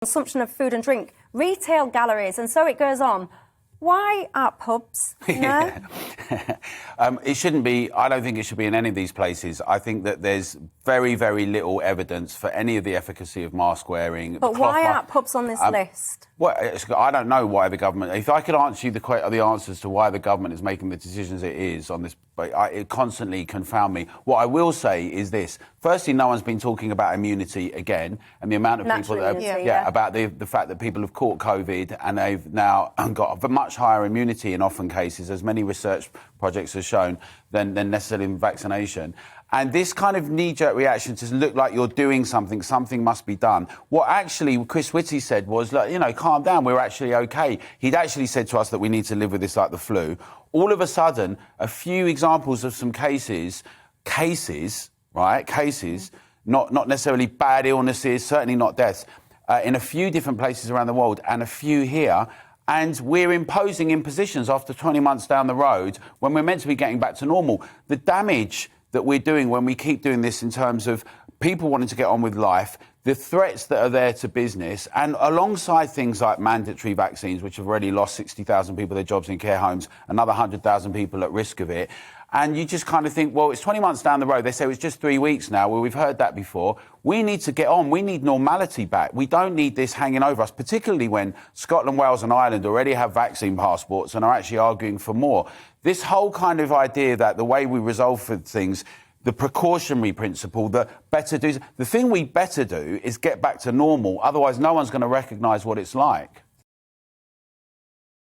consumption of food and drink, retail galleries, and so it goes on. Why art pubs? No? It shouldn't be. I don't think it should be in any of these places. I think that there's very, very little evidence for any of the efficacy of mask wearing. But why aren't pubs on this list? Well, I don't know why the government... If I could answer you the answers to why the government is making the decisions it is on this, but it constantly confound me. What I will say is this. Firstly, no one's been talking about immunity again, and the amount of people that about the fact that people have caught COVID and they've now got a much higher immunity in often cases, as many research projects have shown, than necessarily in vaccination. And this kind of knee-jerk reaction to look like you're doing something must be done. What actually Chris Whitty said was, look, calm down, we're actually OK. He'd actually said to us that we need to live with this like the flu. All of a sudden, a few examples of some cases, not necessarily bad illnesses, certainly not deaths, in a few different places around the world and a few here. And we're imposing impositions after 20 months down the road when we're meant to be getting back to normal. The damage that we're doing when we keep doing this in terms of people wanting to get on with life, the threats that are there to business, and alongside things like mandatory vaccines, which have already lost 60,000 people their jobs in care homes, another 100,000 people at risk of it. And you just kind of think, well, it's 20 months down the road. They say it's just 3 weeks now. Well, we've heard that before. We need to get on. We need normality back. We don't need this hanging over us, particularly when Scotland, Wales and Ireland already have vaccine passports and are actually arguing for more. This whole kind of idea that the way we resolve for things, the precautionary principle, the thing we better do is get back to normal. Otherwise, no one's going to recognise what it's like.